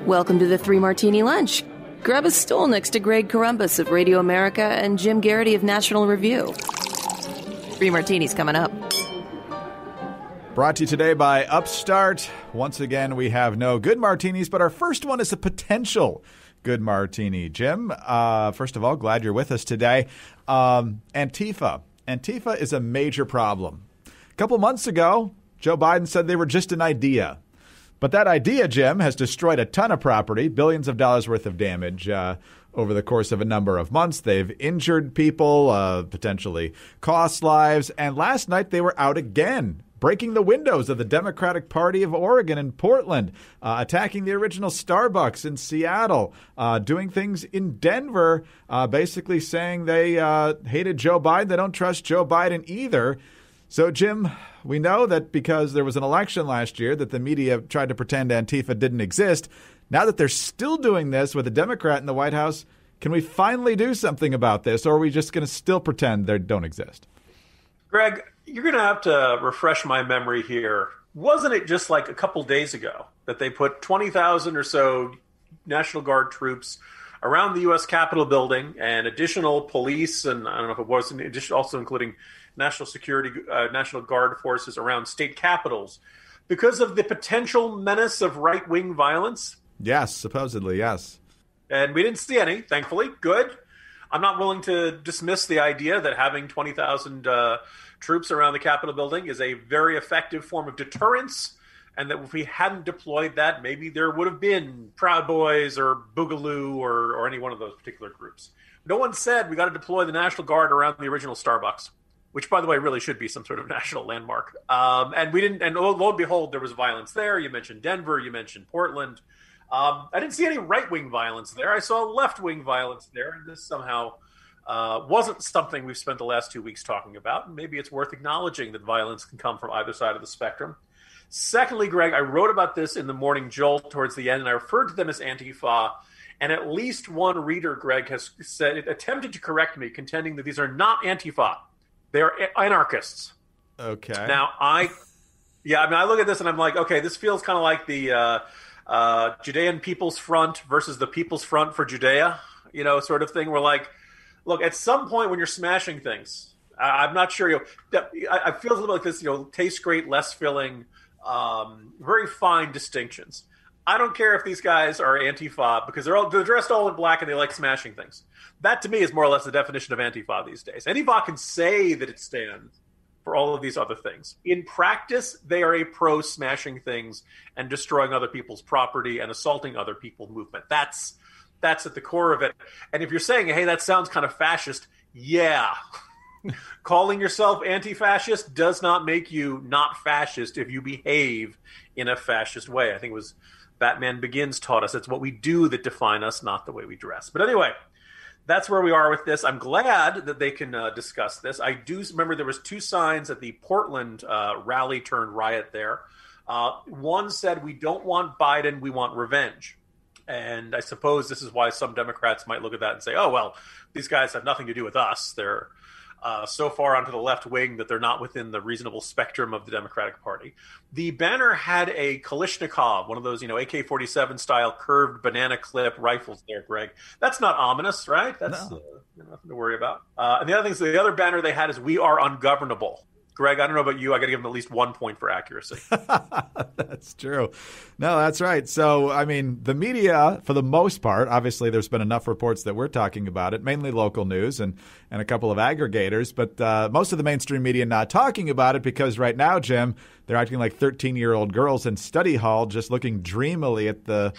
Welcome to the Three Martini Lunch. Grab a stool next to Greg Columbus of Radio America and Jim Garrity of National Review. Three Martinis coming up. Brought to you today by Upstart. Once again, we have no good martinis, but our first one is a potential good martini. Jim, first of all, glad you're with us today. Antifa. Antifa is a major problem. A couple months ago, Joe Biden said they were just an idea. But that idea, Jim, has destroyed a ton of property, billions of dollars worth of damage over the course of a number of months. They've injured people, potentially cost lives. And last night they were out again, breaking the windows of the Democratic Party of Oregon in Portland, attacking the original Starbucks in Seattle, doing things in Denver, basically saying they hated Joe Biden. They don't trust Joe Biden either. So, Jim, we know that because there was an election last year that the media tried to pretend Antifa didn't exist. Now that they're still doing this with a Democrat in the White House, can we finally do something about this, or are we just going to still pretend they don't exist? Greg, you're going to have to refresh my memory here. Wasn't it just like a couple days ago that they put 20,000 or so National Guard troops around the U.S. Capitol building and additional police, and I don't know if it was in addition, also including national security, National Guard forces around state capitals because of the potential menace of right-wing violence? Yes, supposedly, yes. And we didn't see any, thankfully. Good. I'm not willing to dismiss the idea that having 20,000 troops around the Capitol building is a very effective form of deterrence, and that if we hadn't deployed that, maybe there would have been Proud Boys or Boogaloo or any one of those particular groups. No one said we got to deploy the National Guard around the original Starbucks, which, by the way, really should be some sort of national landmark. And we didn't. And lo and behold, there was violence there. You mentioned Denver. You mentioned Portland. I didn't see any right-wing violence there. I saw left-wing violence there. And this somehow wasn't something we've spent the last 2 weeks talking about. And maybe it's worth acknowledging that violence can come from either side of the spectrum. Secondly, Greg, I wrote about this in the Morning Jolt towards the end, and I referred to them as Antifa. And at least one reader, Greg, has attempted to correct me, contending that these are not Antifa. They are anarchists. Okay. Now, I look at this and I'm like, okay, this feels kind of like the Judean People's Front versus the People's Front for Judea, sort of thing. We're like, look, at some point when you're smashing things, I'm not sure, I feel a little bit like this, tastes great, less filling, very fine distinctions. I don't care if these guys are Antifa because they're dressed all in black and they like smashing things. That, to me, is more or less the definition of Antifa these days. Antifa can say that it stands for all of these other things. In practice, they are a pro-smashing things and destroying other people's property and assaulting other people movement. That's at the core of it. And if you're saying, hey, that sounds kind of fascist, yeah. Calling yourself anti-fascist does not make you not fascist if you behave in a fascist way. I think it was Batman Begins taught us it's what we do that define us, not the way we dress. But anyway, that's where we are with this. I'm glad that they can discuss this. I do remember there was two signs at the Portland rally turned riot there. One said, we don't want Biden, we want revenge. And I suppose this is why some Democrats might look at that and say, oh, well, these guys have nothing to do with us. They're so far onto the left wing that they're not within the reasonable spectrum of the Democratic Party. The banner had a Kalashnikov, one of those, AK-47 style curved banana clip rifles there, Greg. That's not ominous, right? That's nothing to worry about. And the other thing is the other banner they had is "We are ungovernable." Greg, I don't know about you. I got to give them at least 1 point for accuracy. That's true. No, that's right. So, I mean, the media, for the most part, obviously there's been enough reports that we're talking about it, mainly local news and a couple of aggregators, but most of the mainstream media not talking about it because right now, Jim, they're acting like 13-year-old girls in study hall, just looking dreamily at the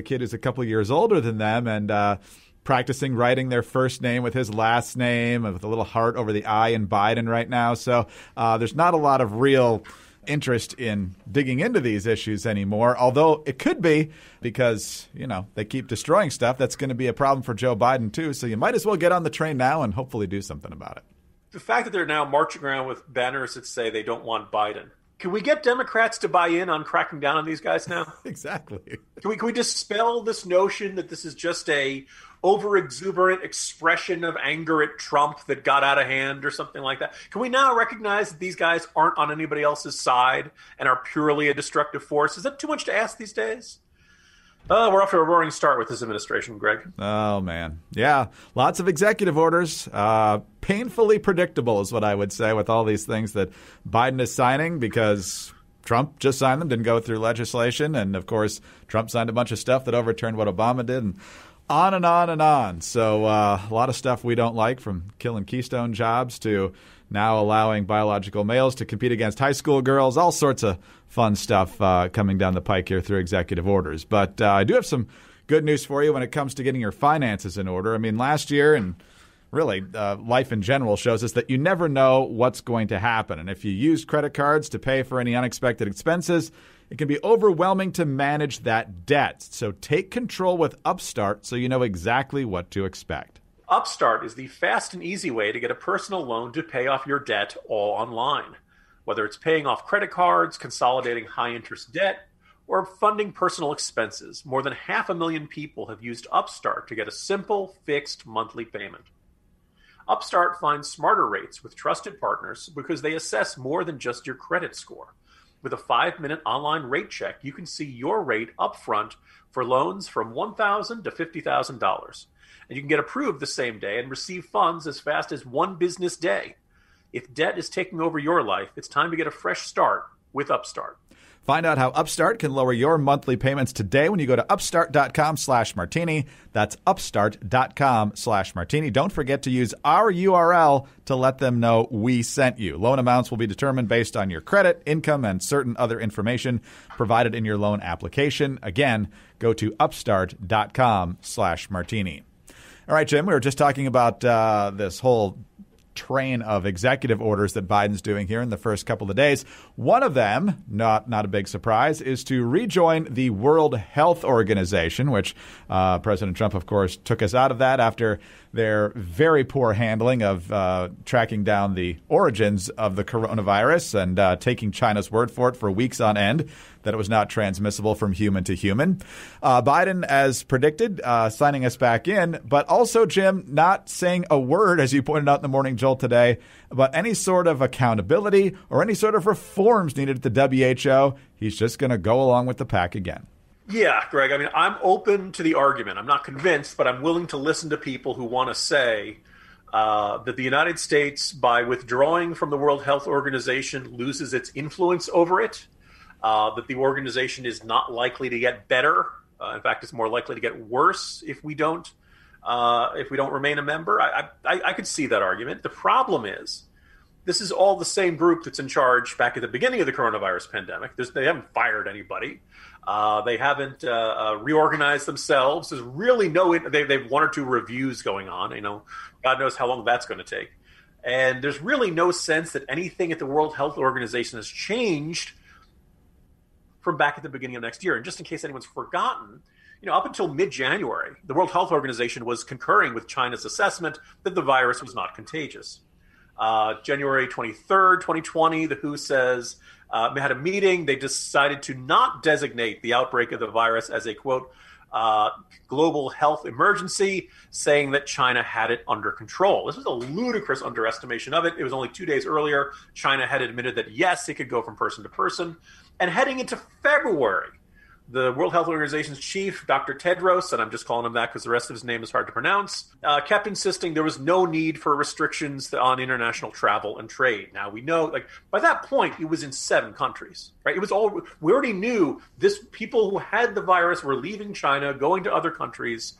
kid who's a couple of years older than them and practicing writing their first name with his last name and with a little heart over the I in Biden right now. So there's not a lot of real interest in digging into these issues anymore, although it could be because, they keep destroying stuff. That's going to be a problem for Joe Biden, too. So you might as well get on the train now and hopefully do something about it. The fact that they're now marching around with banners that say they don't want Biden. Can we get Democrats to buy in on cracking down on these guys now? Exactly. Can we dispel this notion that this is just a over-exuberant expression of anger at Trump that got out of hand or something like that? Can we now recognize that these guys aren't on anybody else's side and are purely a destructive force? Is that too much to ask these days? We're off to a roaring start with this administration, Greg. Oh, man. Yeah, lots of executive orders. Painfully predictable is what I would say with all these things that Biden is signing because Trump just signed them, didn't go through legislation. And, of course, Trump signed a bunch of stuff that overturned what Obama did. And on and on and on. So a lot of stuff we don't like, from killing Keystone jobs to now allowing biological males to compete against high school girls, all sorts of fun stuff coming down the pike here through executive orders. But I do have some good news for you when it comes to getting your finances in order. I mean, last year and really life in general shows us that you never know what's going to happen. And if you use credit cards to pay for any unexpected expenses, it can be overwhelming to manage that debt. So take control with Upstart so you know exactly what to expect. Upstart is the fast and easy way to get a personal loan to pay off your debt all online. Whether it's paying off credit cards, consolidating high-interest debt, or funding personal expenses, more than 500,000 people have used Upstart to get a simple, fixed monthly payment. Upstart finds smarter rates with trusted partners because they assess more than just your credit score. With a 5-minute online rate check, you can see your rate upfront for loans from $1,000 to $50,000. And you can get approved the same day and receive funds as fast as one business day. If debt is taking over your life, it's time to get a fresh start with Upstart. Find out how Upstart can lower your monthly payments today when you go to upstart.com/martini. That's upstart.com/martini. Don't forget to use our URL to let them know we sent you. Loan amounts will be determined based on your credit, income, and certain other information provided in your loan application. Again, go to upstart.com/martini. All right, Jim, we were just talking about this whole train of executive orders that Biden's doing here in the first couple of days. One of them, not a big surprise, is to rejoin the World Health Organization, which President Trump, of course, took us out of that after their very poor handling of tracking down the origins of the coronavirus and taking China's word for it for weeks on end that it was not transmissible from human to human. Biden, as predicted, signing us back in, but also, Jim, not saying a word, as you pointed out in the Morning Jolt today, about any sort of accountability or any sort of reforms needed at the WHO. He's just going to go along with the pack again. Yeah, Greg, I mean, I'm open to the argument. I'm not convinced, but I'm willing to listen to people who want to say that the United States, by withdrawing from the World Health Organization, loses its influence over it, that the organization is not likely to get better. In fact, it's more likely to get worse if we don't remain a member. I could see that argument. The problem is, this is all the same group that's in charge back at the beginning of the coronavirus pandemic. They haven't fired anybody. They haven't reorganized themselves. There's really they've one or two reviews going on. You know, God knows how long that's going to take. And there's really no sense that anything at the World Health Organization has changed from back at the beginning of next year. And just in case anyone's forgotten, up until mid-January, the World Health Organization was concurring with China's assessment that the virus was not contagious. January 23rd, 2020, the WHO says they had a meeting. They decided to not designate the outbreak of the virus as a, quote, global health emergency, saying that China had it under control. This was a ludicrous underestimation of it. It was only 2 days earlier. China had admitted that, yes, it could go from person to person. And heading into February, the World Health Organization's chief, Dr. Tedros, and I'm just calling him that because the rest of his name is hard to pronounce, kept insisting there was no need for restrictions on international travel and trade. Now, we know, by that point, it was in 7 countries, right? It was we already knew people who had the virus were leaving China, going to other countries,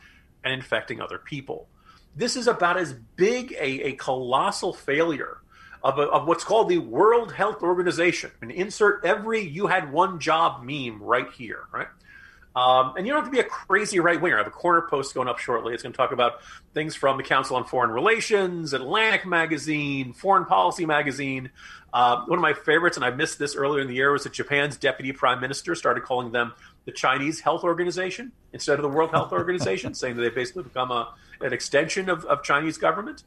and infecting other people. This is about as big a colossal failure of what's called the World Health Organization. And insert every "you had one job" meme right here, right? And you don't have to be a crazy right-winger. I have a corner post going up shortly. It's going to talk about things from the Council on Foreign Relations, Atlantic Magazine, Foreign Policy Magazine. One of my favorites, and I missed this earlier in the year, was that Japan's deputy prime minister started calling them the Chinese Health Organization instead of the World Health Organization, saying that they've basically become an extension of Chinese government.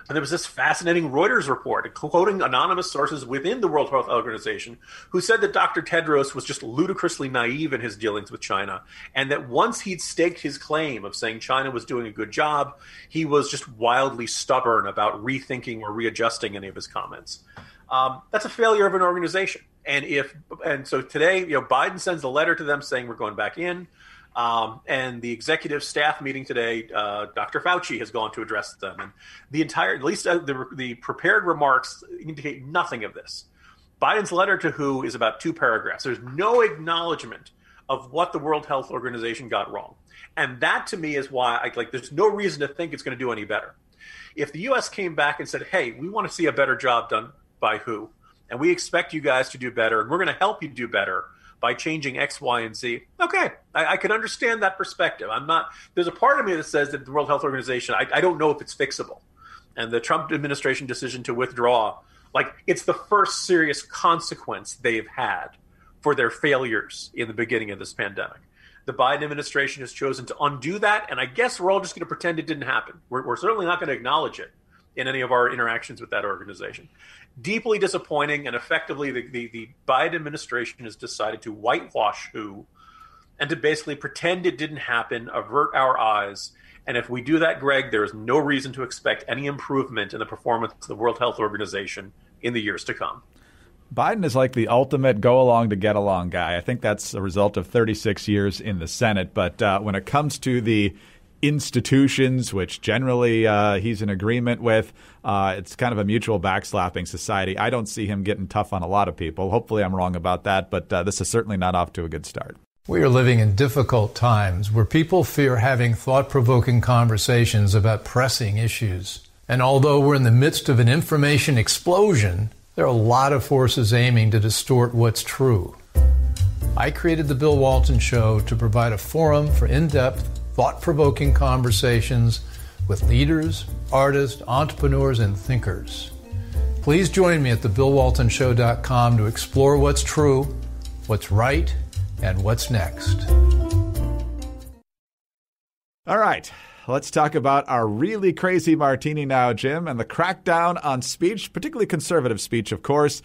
And there was this fascinating Reuters report quoting anonymous sources within the World Health Organization who said that Dr. Tedros was just ludicrously naive in his dealings with China, and that once he'd staked his claim of saying China was doing a good job, he was just wildly stubborn about rethinking or readjusting any of his comments. That's a failure of an organization. And so today, Biden sends a letter to them saying we're going back in. And the executive staff meeting today, Dr. Fauci has gone to address them. And the entire, at least the prepared remarks indicate nothing of this. Biden's letter to WHO is about 2 paragraphs. There's no acknowledgement of what the World Health Organization got wrong. And that, to me, is why there's no reason to think it's going to do any better. If the U.S. came back and said, hey, we want to see a better job done by WHO, and we expect you guys to do better, and we're going to help you do better by changing X, Y, and Z. Okay, I can understand that perspective. There's a part of me that says that the World Health Organization, I don't know if it's fixable. And the Trump administration decision to withdraw, it's the first serious consequence they've had for their failures in the beginning of this pandemic. The Biden administration has chosen to undo that, and I guess we're all just going to pretend it didn't happen. We're certainly not going to acknowledge it in any of our interactions with that organization. Deeply disappointing, and effectively the Biden administration has decided to whitewash WHO and to basically pretend it didn't happen, avert our eyes. And if we do that, Greg, there is no reason to expect any improvement in the performance of the World Health Organization in the years to come. Biden is like the ultimate go-along to get along guy. I think that's a result of 36 years in the Senate. But when it comes to the institutions, which generally he's in agreement with, it's kind of a mutual backslapping society. I don't see him getting tough on a lot of people. Hopefully I'm wrong about that, but this is certainly not off to a good start. We are living in difficult times where people fear having thought-provoking conversations about pressing issues. And although we're in the midst of an information explosion, there are a lot of forces aiming to distort what's true. I created The Bill Walton Show to provide a forum for in-depth, thought-provoking conversations with leaders, artists, entrepreneurs, and thinkers. Please join me at thebillwaltonshow.com to explore what's true, what's right, and what's next. All right. Let's talk about our really crazy martini now, Jim. And the crackdown on speech, particularly conservative speech, of course,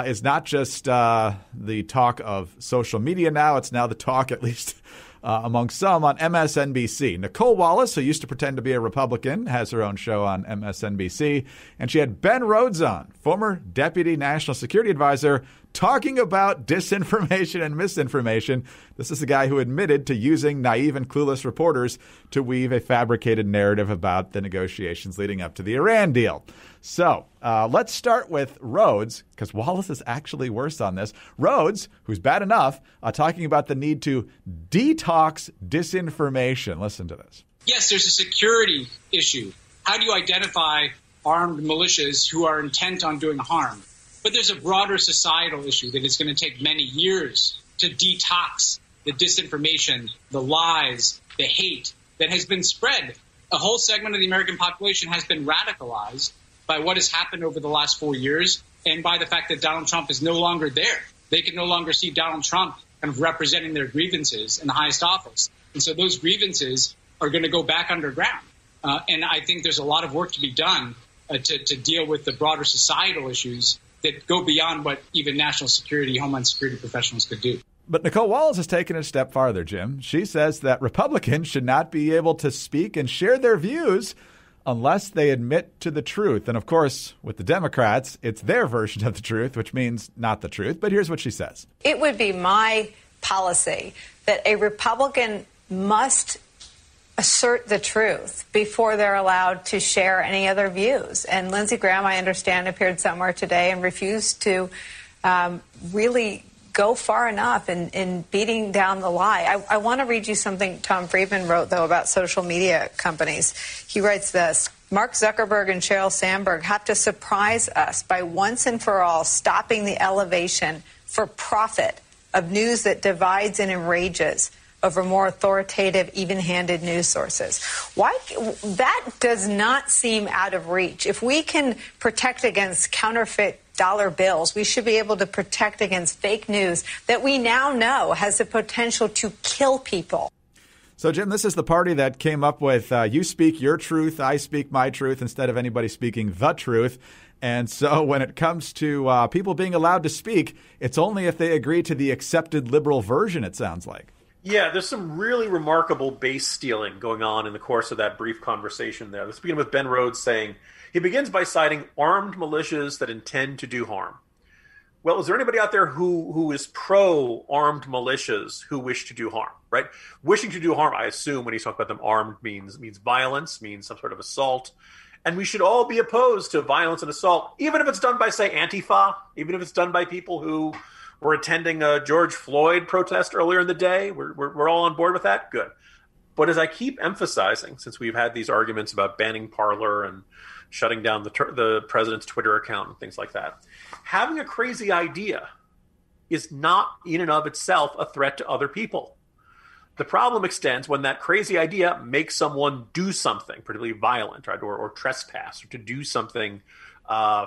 is not just the talk of social media now. It's now the talk, at least among some, on MSNBC. Nicole Wallace, who used to pretend to be a Republican, has her own show on MSNBC. And she had Ben Rhodes on, former Deputy National Security Advisor, talking about disinformation and misinformation. This is the guy who admitted to using naive and clueless reporters to weave a fabricated narrative about the negotiations leading up to the Iran deal. So let's start with Rhodes, because Wallace is actually worse on this. Rhodes, who's bad enough, talking about the need to detox disinformation. Listen to this. Yes, there's a security issue. How do you identify armed militias who are intent on doing harm? But there's a broader societal issue that is going to take many years to detox the disinformation, the lies, the hate that has been spread. A whole segment of the American population has been radicalized by what has happened over the last 4 years and by the fact that Donald Trump is no longer there. They can no longer see Donald Trump kind of representing their grievances in the highest office. And so those grievances are going to go back underground. And I think there's a lot of work to be done to deal with the broader societal issues that go beyond what even national security, homeland security professionals could do. But Nicole Wallace has taken it a step farther, Jim. She says that Republicans should not be able to speak and share their views unless they admit to the truth. And of course, with the Democrats, it's their version of the truth, which means not the truth. But here's what she says. It would be my policy that a Republican must assert the truth before they're allowed to share any other views. And Lindsey Graham, I understand, appeared somewhere today and refused to really go far enough in beating down the lie. I want to read you something Tom Friedman wrote, though, about social media companies. He writes this: Mark Zuckerberg and Sheryl Sandberg have to surprise us by once and for all stopping the elevation for profit of news that divides and enrages over more authoritative, even-handed news sources. Why? That does not seem out of reach. If we can protect against counterfeit dollar bills, we should be able to protect against fake news that we now know has the potential to kill people. So, Jim, this is the party that came up with you speak your truth, I speak my truth, instead of anybody speaking the truth. And so when it comes to people being allowed to speak, it's only if they agree to the accepted liberal version, it sounds like. Yeah, there's some really remarkable base stealing going on in the course of that brief conversation there. Let's begin with Ben Rhodes saying, he begins by citing armed militias that intend to do harm. Well, is there anybody out there who is pro-armed militias who wish to do harm, right? Wishing to do harm, I assume when he's talking about them armed means violence, means some sort of assault. And we should all be opposed to violence and assault, even if it's done by, say, Antifa, even if it's done by people who were attending a George Floyd protest earlier in the day. We're all on board with that? Good. But as I keep emphasizing, since we've had these arguments about banning Parler and shutting down the president's Twitter account and things like that, having a crazy idea is not in and of itself a threat to other people. The problem extends when that crazy idea makes someone do something, particularly violent, right, or trespass, or to do something,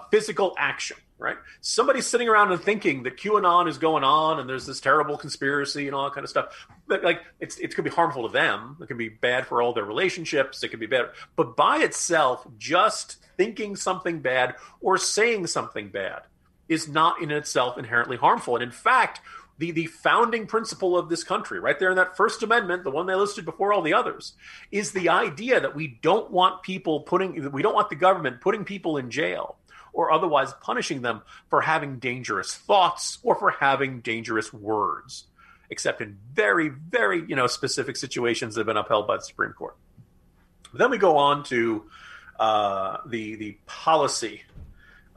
physical action, right? Somebody's sitting around and thinking that QAnon is going on and there's this terrible conspiracy and all that kind of stuff. But like, it could be harmful to them. It can be bad for all their relationships. It could be bad. But by itself, just thinking something bad or saying something bad is not in itself inherently harmful. And in fact, the founding principle of this country, right there in that First Amendment, the one they listed before all the others, is the idea that we don't want the government putting people in jail or otherwise punishing them for having dangerous thoughts or for having dangerous words, except in very, very, specific situations that have been upheld by the Supreme Court. But then we go on to the policy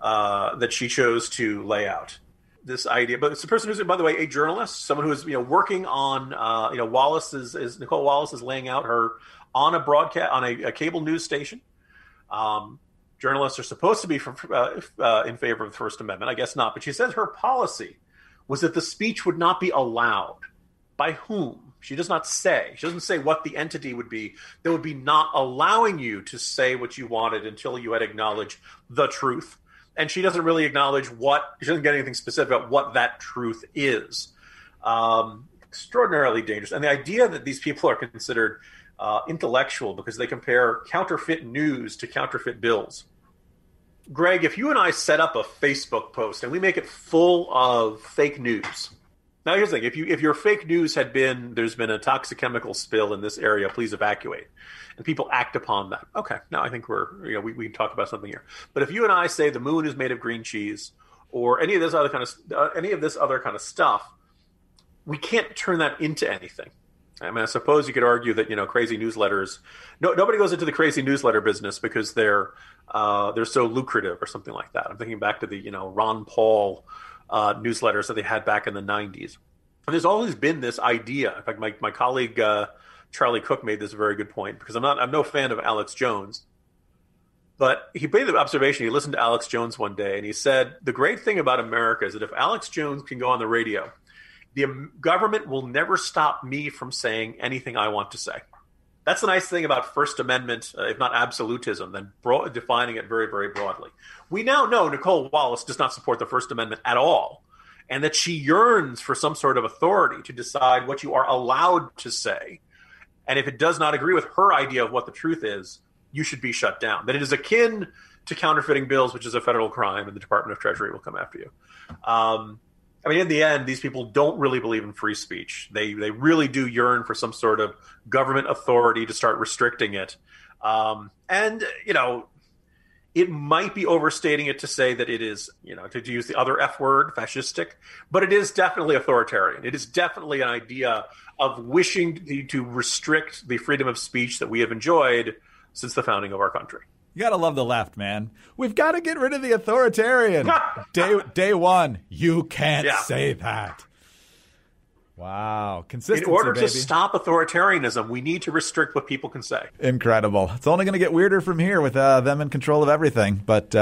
that she chose to lay out. This idea, but it's a person who's, by the way, a journalist, someone who is, working on, Nicole Wallace is laying out her on a broadcast on a cable news station. Journalists are supposed to be in favor of the First Amendment. I guess not, but she says her policy was that the speech would not be allowed. By whom? She does not say. She doesn't say what the entity would be that would be not allowing you to say what you wanted until you had acknowledged the truth. And she doesn't really acknowledge she doesn't get anything specific about what that truth is. Extraordinarily dangerous. And the idea that these people are considered intellectual because they compare counterfeit news to counterfeit bills. Greg, if you and I set up a Facebook post and we make it full of fake news. Now, here's the thing. If your fake news had been, there's been a toxic chemical spill in this area, please evacuate. And people act upon that. Okay, now I think we can talk about something here. But if you and I say the moon is made of green cheese, or any of this other kind of stuff, we can't turn that into anything. I mean, I suppose you could argue that crazy newsletters. Nobody goes into the crazy newsletter business because they're so lucrative or something like that. I'm thinking back to the Ron Paul newsletters that they had back in the 90s. And there's always been this idea. In fact, my colleague Charlie Cook made this a very good point, because I'm no fan of Alex Jones. But he made the observation, he listened to Alex Jones one day, and he said, the great thing about America is that if Alex Jones can go on the radio, the government will never stop me from saying anything I want to say. That's the nice thing about First Amendment, if not absolutism, then defining it very, very broadly. We now know Nicole Wallace does not support the First Amendment at all, and that she yearns for some sort of authority to decide what you are allowed to say. And if it does not agree with her idea of what the truth is, you should be shut down. That it is akin to counterfeiting bills, which is a federal crime, and the Department of Treasury will come after you. In the end, these people don't really believe in free speech. They really do yearn for some sort of government authority to start restricting it. It might be overstating it to say that it is, to use the other F word, fascistic, but it is definitely authoritarian. It is definitely an idea of wishing to restrict the freedom of speech that we have enjoyed since the founding of our country. You got to love the left, man. We've got to get rid of the authoritarian. Day one, you can't say that. Wow. Consistency, in order baby. to stop authoritarianism, we need to restrict what people can say. Incredible. It's only going to get weirder from here with them in control of everything. But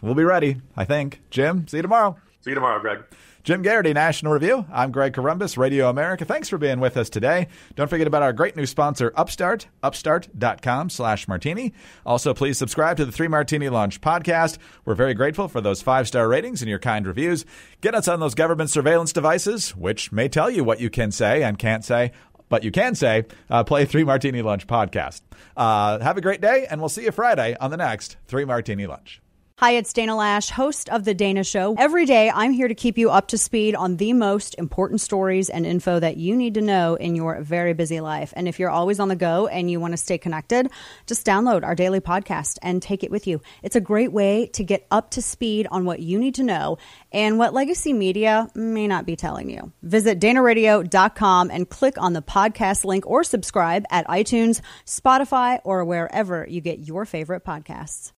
we'll be ready, I think. Jim, see you tomorrow. See you tomorrow, Greg. Jim Garrity, National Review. I'm Greg Corombos, Radio America. Thanks for being with us today. Don't forget about our great new sponsor, Upstart, upstart.com/martini. Also, please subscribe to the 3 Martini Lunch podcast. We're very grateful for those 5-star ratings and your kind reviews. Get us on those government surveillance devices, which may tell you what you can say and can't say, but you can say, play 3 Martini Lunch podcast. Have a great day, and we'll see you Friday on the next 3 Martini Lunch. Hi, it's Dana Lash, host of The Dana Show. Every day, I'm here to keep you up to speed on the most important stories and info that you need to know in your very busy life. And if you're always on the go and you want to stay connected, just download our daily podcast and take it with you. It's a great way to get up to speed on what you need to know and what legacy media may not be telling you. Visit danaradio.com and click on the podcast link or subscribe at iTunes, Spotify, or wherever you get your favorite podcasts.